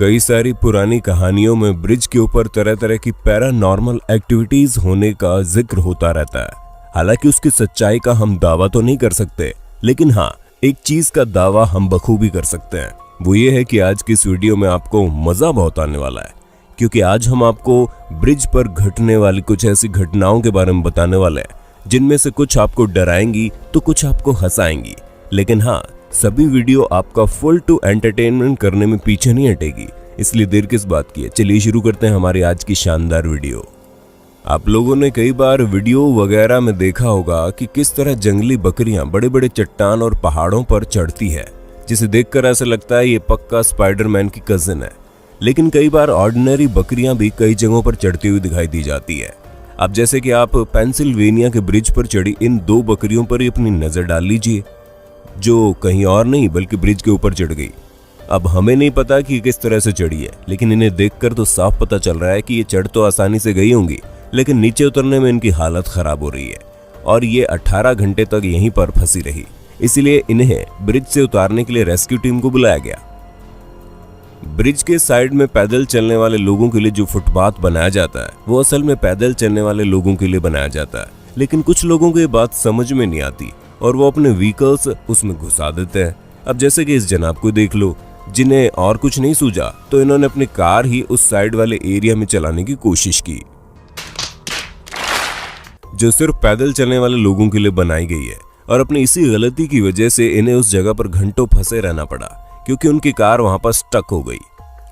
कई सारी पुरानी कहानियों में ब्रिज के ऊपर तरह तरह की पैरानॉर्मल एक्टिविटीज होने का जिक्र होता रहता है। हालांकि उसकी सच्चाई का हम दावा तो नहीं कर सकते, लेकिन हाँ, एक चीज का दावा हम बखूबी कर सकते हैं। वो ये है कि आज की इस वीडियो में आपको मजा बहुत आने वाला है, क्योंकि आज हम आपको ब्रिज पर घटने वाली कुछ ऐसी घटनाओं के बारे में बताने वाले हैं जिनमें से कुछ आपको डराएंगी तो कुछ आपको हंसाएंगी। लेकिन हाँ, सभी वीडियो आपका फुल टू एंटरटेनमेंट करने में पीछे नहीं हटेगी, इसलिए देर किस बात की है। चलिए शुरू करते हैं हमारी आज की शानदार वीडियो। आप लोगों ने कई बार वीडियो वगैरह में देखा होगा कि किस तरह जंगली बकरियां बड़े बड़े चट्टान और पहाड़ों पर चढ़ती है, जिसे देखकर ऐसा लगता है ये पक्का स्पाइडरमैन की कजिन है। लेकिन कई बार ऑर्डिनरी बकरियां भी कई जगहों पर चढ़ती हुई दिखाई दी जाती है। अब जैसे कि आप पेंसिल्वेनिया के ब्रिज पर चढ़ी इन दो बकरियों पर ही अपनी नजर डाल लीजिए, जो कहीं और नहीं बल्कि ब्रिज के ऊपर चढ़ गई। अब हमें नहीं पता कि किस तरह से चढ़ी है, लेकिन इन्हें देखकर तो साफ पता चल रहा है कि ये चढ़ तो आसानी से गई होंगी, लेकिन नीचे उतरने में इनकी हालत खराब हो रही है और ये 18 घंटे तक यहीं पर फंसी रही। इसलिए इन्हें ब्रिज से उतारने के लिए रेस्क्यू टीम को बुलाया गया। ब्रिज के साइड में पैदल चलने वाले लोगों के लिए जो फुटपाथ बनाया जाता है वो असल में पैदल चलने वाले लोगों के लिए बनाया जाता है, लेकिन कुछ लोगों को ये बात समझ में नहीं आती और वो अपने व्हीकल्स उसमें घुसा देते हैं। अब जैसे कि इस जनाब को देख लो, जिन्हें और कुछ नहीं सूझा तो इन्होंने अपनी कार ही उस साइड वाले एरिया में चलाने की कोशिश की, जो सिर्फ पैदल चलने वाले लोगों के लिए बनाई गई है। और अपनी इसी गलती की वजह से इन्हें उस जगह पर घंटों फंसे रहना पड़ा, क्योंकि उनकी कार वहां पर स्टक हो गई,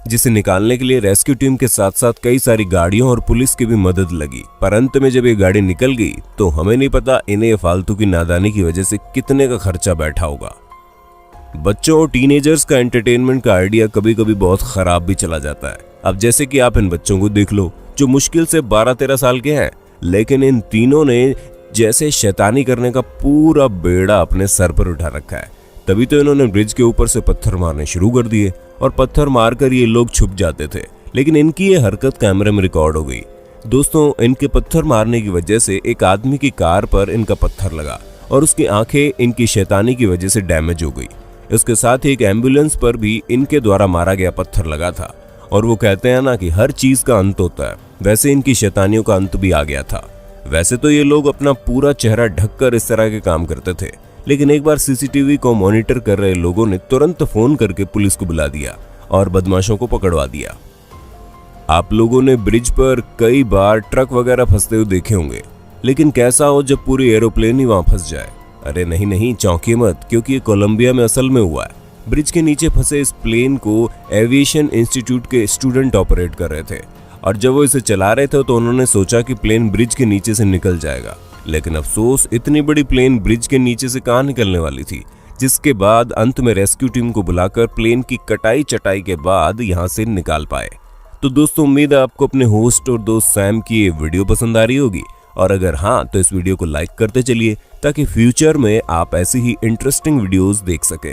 जिसे निकालने के लिए रेस्क्यू टीम के साथ साथ कई सारी गाड़ियों और पुलिस की भी मदद लगी। पर अंत में जब ये गाड़ी निकल गई तो हमें नहीं पता इन्हें फालतू की नादानी की वजह से कितने का खर्चा बैठा होगा। बच्चों और टीनेजर्स का एंटरटेनमेंट का आइडिया कभी कभी बहुत खराब भी चला जाता है। अब जैसे कि आप इन बच्चों को देख लो, जो मुश्किल से 12-13 साल के हैं, लेकिन इन तीनों ने जैसे शैतानी करने का पूरा बेड़ा अपने सर पर उठा रखा है। तभी तो इन्होंने ब्रिज के ऊपर से पत्थर मारने शुरू कर दिए और पत्थर मारकर ये लोग छुप जाते थे, लेकिन इनकी ये हरकत कैमरे में रिकॉर्ड हो गई। दोस्तों, इनके पत्थर मारने की वजह से एक आदमी की कार पर इनका पत्थर लगा और उसकी आंखें इनकी शैतानी की वजह से डैमेज हो गई। इसके साथ ही एक एम्बुलेंस पर भी इनके द्वारा मारा गया पत्थर लगा था। और वो कहते हैं ना कि हर चीज का अंत होता है, वैसे इनकी शैतानियों का अंत भी आ गया था। वैसे तो ये लोग अपना पूरा चेहरा ढककर इस तरह के काम करते थे, लेकिन एक बार सीसीटीवी को मॉनिटर कर रहे लोगों ने तुरंत फोन करके पुलिस को बुला दिया और बदमाशों को पकड़वा दिया। आप लोगों ने ब्रिज पर कई बार ट्रक वगैरह फंसते हुए देखे होंगे, लेकिन कैसा हो जब पूरी एरोप्लेन ही वहां फंस जाए। अरे नहीं, चौंकिए मत, क्योंकि ये कोलंबिया में असल में हुआ है। ब्रिज के नीचे फंसे इस प्लेन को एविएशन इंस्टीट्यूट के स्टूडेंट ऑपरेट कर रहे थे, और जब वो इसे चला रहे थे तो उन्होंने सोचा कि प्लेन ब्रिज के नीचे से निकल जाएगा। लेकिन अफसोस, इतनी बड़ी प्लेन ब्रिज के नीचे से कहां निकलने वाली थी, जिसके बाद अंत में रेस्क्यू टीम को बुलाकर प्लेन की कटाई चटाई के बाद यहां से निकाल पाए। तो दोस्तों, उम्मीद है आपको अपने होस्ट और दोस्त सैम की ये वीडियो पसंद आ रही होगी, और अगर हाँ तो इस वीडियो को लाइक करते चलिए ताकि फ्यूचर में आप ऐसी ही इंटरेस्टिंग वीडियोस देख सके।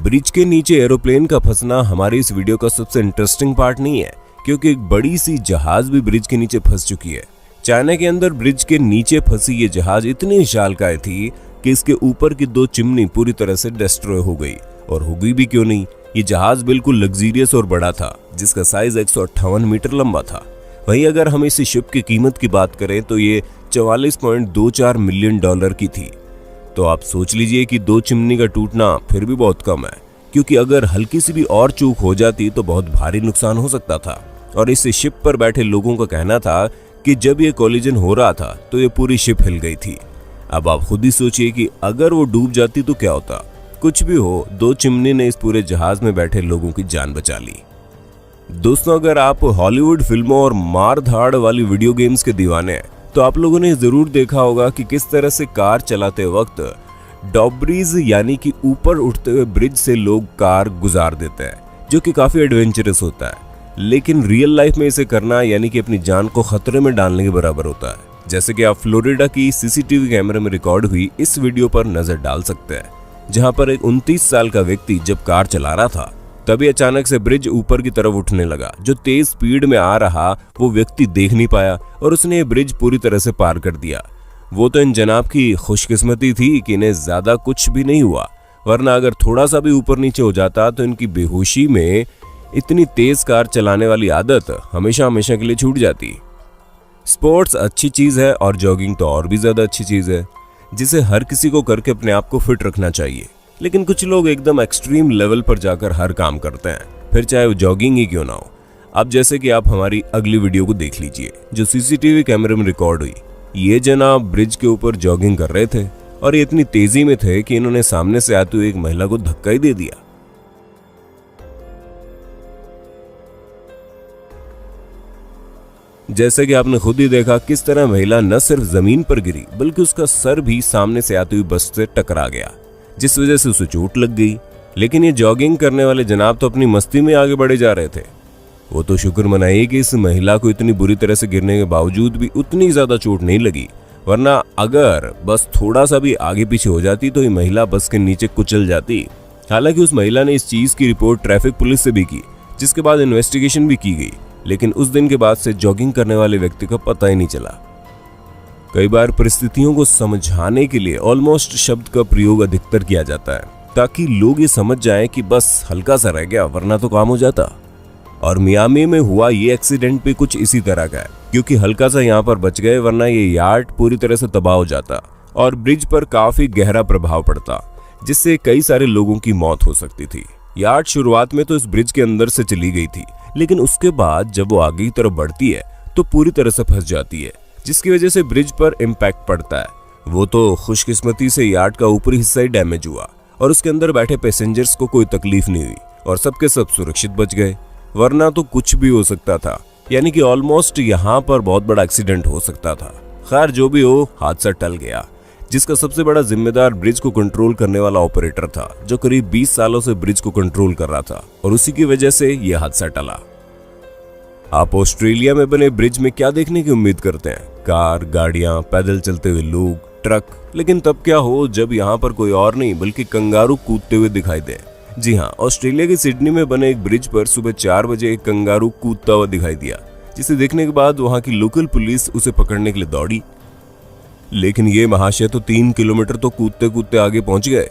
ब्रिज के नीचे एरोप्लेन का फंसना हमारी इस वीडियो का सबसे इंटरेस्टिंग पार्ट नहीं है, क्योंकि एक बड़ी सी जहाज भी ब्रिज के नीचे फंस चुकी है। चाइना के अंदर ब्रिज के नीचे फंसी ये जहाज इतनी विशालकाय थी कि इसके ऊपर की 2 चिमनी पूरी तरह से डिस्ट्रॉय हो गई। और हो गई भी क्यों नहीं, ये जहाज बिल्कुल लग्जरियस और बड़ा था, जिसका साइज 158 मीटर लंबा था। वहीं अगर हम इस शिप की कीमत की बात करें तो ये $44.24 मिलियन की थी। तो आप सोच लीजिए कि 2 चिमनी का टूटना फिर भी बहुत कम है, क्योंकि अगर हल्की सी भी और चूक हो जाती तो बहुत भारी नुकसान हो सकता था। और इस शिप पर बैठे लोगों का कहना था कि जब ये कोलिजन हो रहा था तो ये पूरी शिप हिल गई थी। अब आप खुद ही सोचिए कि अगर वो डूब जाती तो क्या होता। कुछ भी हो, 2 चिमनी ने इस पूरे जहाज में बैठे लोगों की जान बचा ली। दोस्तों, अगर आप हॉलीवुड फिल्मों और मार धाड़ वाली वीडियो गेम्स के दीवाने हैं तो आप लोगों ने जरूर देखा होगा कि किस तरह से कार चलाते वक्त डॉब्रीज यानी कि ऊपर उठते हुए ब्रिज से लोग कार गुजार देते हैं, जो कि काफी एडवेंचरस होता है। लेकिन रियल लाइफ में इसे करना यानी कि अपनी जान को खतरे में डालने के बराबर होता है। जैसे कि आप फ्लोरिडा की सीसीटीवी कैमरे में रिकॉर्ड हुई इस वीडियो पर नजर डाल सकते हैं, जहां पर एक 29 साल का व्यक्ति जब कार चला रहा था तभी अचानक से ब्रिज ऊपर की तरफ उठने लगा। जो तेज स्पीड में आ रहा वो व्यक्ति देख नहीं पाया और उसने ये ब्रिज पूरी तरह से पार कर दिया। वो तो इन जनाब की खुशकिस्मती थी कि इन्हें ज्यादा कुछ भी नहीं हुआ, वरना अगर थोड़ा सा भी ऊपर नीचे हो जाता तो इनकी बेहोशी में इतनी तेज कार चलाने वाली आदत हमेशा हमेशा के लिए छूट जाती। स्पोर्ट्स अच्छी चीज है और जॉगिंग तो और भी ज्यादा अच्छी चीज है, जिसे हर किसी को करके अपने आप को फिट रखना चाहिए। लेकिन कुछ लोग एकदम एक्सट्रीम लेवल पर जाकर हर काम करते हैं, फिर चाहे वो जॉगिंग ही क्यों ना हो। अब जैसे कि आप हमारी अगली वीडियो को देख लीजिए जो सीसीटीवी कैमरे में रिकॉर्ड हुई। ये जनाब ब्रिज के ऊपर जॉगिंग कर रहे थे और ये इतनी तेजी में थे कि इन्होंने सामने से आते हुए एक महिला को धक्का ही दे दिया। जैसे कि आपने खुद ही देखा किस तरह महिला न सिर्फ जमीन पर गिरी बल्कि उसका सर भी सामने से आती हुई बस से टकरा गया, जिस वजह से उसे चोट लग गई। लेकिन ये जॉगिंग करने वाले जनाब तो अपनी मस्ती में आगे बढ़े जा रहे थे। वो तो शुक्र मनाइए कि इस महिला को इतनी बुरी तरह से गिरने के बावजूद भी उतनी ज्यादा चोट नहीं लगी, वरना अगर बस थोड़ा सा भी आगे पीछे हो जाती तो ये महिला बस के नीचे कुचल जाती। हालांकि उस महिला ने इस चीज की रिपोर्ट ट्रैफिक पुलिस से भी की, जिसके बाद इन्वेस्टिगेशन भी की गई। लेकिन उस दिन के बाद से जॉगिंग करने वाले व्यक्ति का पता ही नहीं चला। कई बार परिस्थितियों को समझाने के लिए ऑलमोस्ट शब्द का प्रयोग अधिकतर किया जाता है, ताकि लोग ये समझ जाएं कि बस हल्का सा रह गया वरना तो काम हो जाता। और मियामी में हुआ ये एक्सीडेंट भी कुछ इसी तरह का है, क्योंकि हल्का सा यहाँ पर बच गए वरना ये यार्ड पूरी तरह से तबाह हो जाता और ब्रिज पर काफी गहरा प्रभाव पड़ता, जिससे कई सारे लोगों की मौत हो सकती थी। यार्ड शुरुआत में तो इस ब्रिज के अंदर से चली गई थी, लेकिन उसके बाद जब वो आगे की तरफ बढ़ती है तो पूरी तरह से फंस जाती है, जिसकी वजह से ब्रिज पर इम्पैक्ट पड़ता है। वो तो खुशकिस्मती से यार्ड का ऊपरी हिस्सा ही डैमेज हुआ और उसके अंदर बैठे पैसेंजर्स को कोई तकलीफ नहीं हुई और सबके सब सुरक्षित बच गए, वरना तो कुछ भी हो सकता था। यानी कि ऑलमोस्ट यहाँ पर बहुत बड़ा एक्सीडेंट हो सकता था। खैर जो भी हो, हादसा टल गया, जिसका सबसे बड़ा जिम्मेदार ब्रिज को कंट्रोल करने वाला ऑपरेटर था, जो करीब 20 सालों से ब्रिज को कंट्रोल कर रहा था और उसी की वजह से यह हादसा टला। आप ऑस्ट्रेलिया में बने ब्रिज में क्या देखने की उम्मीद करते हैं? कार, गाड़ियां, पैदल चलते हुए लोग, ट्रक। लेकिन तब क्या हो जब यहाँ पर कोई और नहीं बल्कि कंगारू कूदते हुए दिखाई दे। जी हाँ, ऑस्ट्रेलिया के सिडनी में बने एक ब्रिज पर सुबह 4 बजे एक कंगारू कूदता हुआ दिखाई दिया, जिसे देखने के बाद वहां की लोकल पुलिस उसे पकड़ने के लिए दौड़ी। लेकिन ये महाशय तो 3 किलोमीटर तो कूदते कूदते आगे पहुंच गए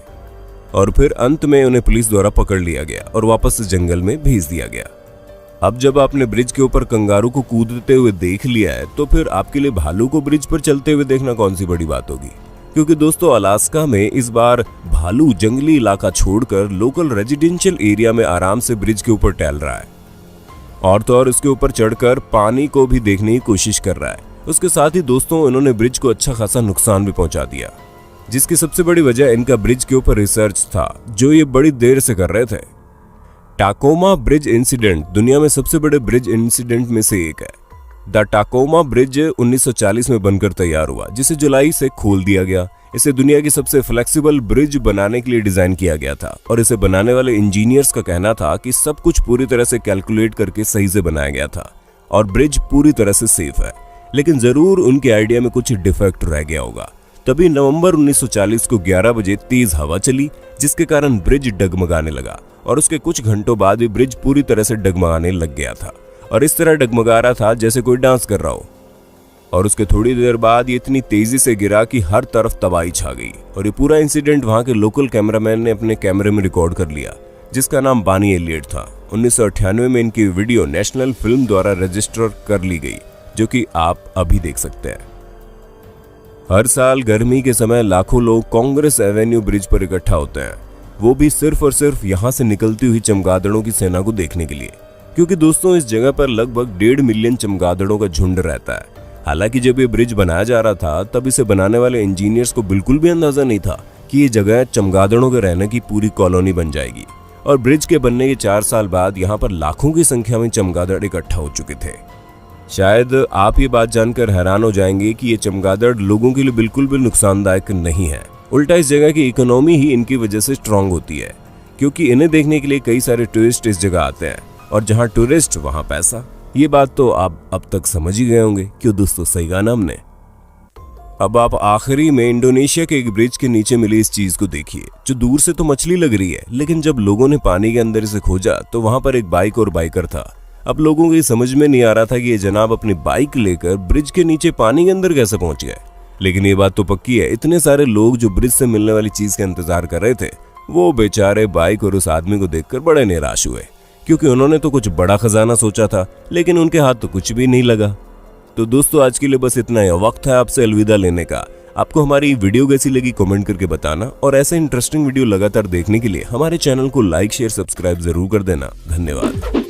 और फिर अंत में उन्हें पुलिस द्वारा पकड़ लिया गया और वापस जंगल में भेज दिया गया। अब जब आपने ब्रिज के ऊपर कंगारू को कूदते हुए देख लिया है तो फिर आपके लिए भालू को ब्रिज पर चलते हुए देखना कौन सी बड़ी बात होगी। क्योंकि दोस्तों, अलास्का में इस बार भालू जंगली इलाका छोड़कर लोकल रेजिडेंशियल एरिया में आराम से ब्रिज के ऊपर टहल रहा है और तो और इसके ऊपर चढ़कर पानी को भी देखने की कोशिश कर रहा है। उसके साथ ही दोस्तों, इन्होंने ब्रिज को अच्छा खासा नुकसान भी पहुंचा दिया, जिसकी सबसे बड़ी वजह इनका ब्रिज के ऊपर रिसर्च था जो ये बड़ी देर से कर रहे थे। टाकोमा ब्रिज इंसिडेंट दुनिया में सबसे बड़े ब्रिज इंसिडेंट में से एक है। द टाकोमा ब्रिज 1940 में बनकर तैयार हुआ, जिसे जुलाई से खोल दिया गया। इसे दुनिया की सबसे फ्लेक्सिबल ब्रिज बनाने के लिए डिजाइन किया गया था और इसे बनाने वाले इंजीनियर्स का कहना था कि सब कुछ पूरी तरह से कैलकुलेट करके सही से बनाया गया था और ब्रिज पूरी तरह से सेफ है। लेकिन जरूर उनके आइडिया में कुछ डिफेक्ट रह गया होगा। तभी नवंबर 1940 को 11 बजे तेज हवा चली, जिसके कारण ब्रिज डगमगाने लगा और उसके कुछ घंटों बाद ही ब्रिज पूरी तरह से डगमगाने लग गया था और इस तरह डगमगा रहा था जैसे कोई डांस कर रहा हो। और उसके थोड़ी देर बाद ये इतनी तेजी से गिरा कि हर तरफ तबाही छा गई और ये पूरा इंसिडेंट वहां के लोकल कैमरामैन ने अपने कैमरे में रिकॉर्ड कर लिया, जिसका नाम बानी एलियट था। 1998 में इनकी वीडियो नेशनल फिल्म द्वारा रजिस्टर कर ली गई, जो कि आप अभी देख सकते हैं। हर साल गर्मी के समय लाखों लोग कांग्रेस एवेन्यू ब्रिज पर इकट्ठा होते हैं, वो भी सिर्फ और सिर्फ यहाँ से निकलती हुई चमगादड़ों की सेना को देखने के लिए। क्योंकि दोस्तों, इस जगह पर लगभग 1.5 मिलियन चमगादड़ों का झुंड रहता है। हालांकि जब ये ब्रिज बनाया जा रहा था तब इसे बनाने वाले इंजीनियर्स को बिल्कुल भी अंदाजा नहीं था कि ये जगह चमगादड़ों के रहने की पूरी कॉलोनी बन जाएगी। और ब्रिज के बनने के 4 साल बाद यहाँ पर लाखों की संख्या में चमगादड़ इकट्ठा हो चुके थे। शायद आप ये बात जानकर हैरान हो जाएंगे कि ये चमगादड़ लोगों के लिए बिल्कुल भी नुकसानदायक नहीं है। उल्टा इस जगह की इकोनॉमी ही इनकी वजह से स्ट्रांग होती है, क्योंकि इन्हें देखने के लिए कई सारे टूरिस्ट इस जगह आते हैं और जहां टूरिस्ट वहां पैसा। ये बात तो आप अब तक समझ ही गए होंगे। क्यों दोस्तों, सही कहा ना हमने। अब आप आखिरी में इंडोनेशिया के एक ब्रिज के नीचे मिली इस चीज को देखिए, जो दूर से तो मछली लग रही है, लेकिन जब लोगों ने पानी के अंदर इसे खोजा तो वहां पर एक बाइक और बाइकर था। अब लोगों को ये समझ में नहीं आ रहा था कि ये जनाब अपनी बाइक लेकर ब्रिज के नीचे पानी के अंदर कैसे पहुंच गए। लेकिन ये बात तो पक्की है, इतने सारे लोग जो ब्रिज से मिलने वाली चीज का इंतजार कर रहे थे, वो बेचारे बाइक और उस आदमी को देखकर बड़े निराश हुए, क्योंकि उन्होंने तो कुछ बड़ा खजाना सोचा था, लेकिन उनके हाथ तो कुछ भी नहीं लगा। तो दोस्तों आज के लिए बस इतना ही। वक्त है आपसे अलविदा लेने का। आपको हमारी वीडियो कैसी लगी कमेंट करके बताना, और ऐसे इंटरेस्टिंग वीडियो लगातार देखने के लिए हमारे चैनल को लाइक शेयर सब्सक्राइब जरूर कर देना। धन्यवाद।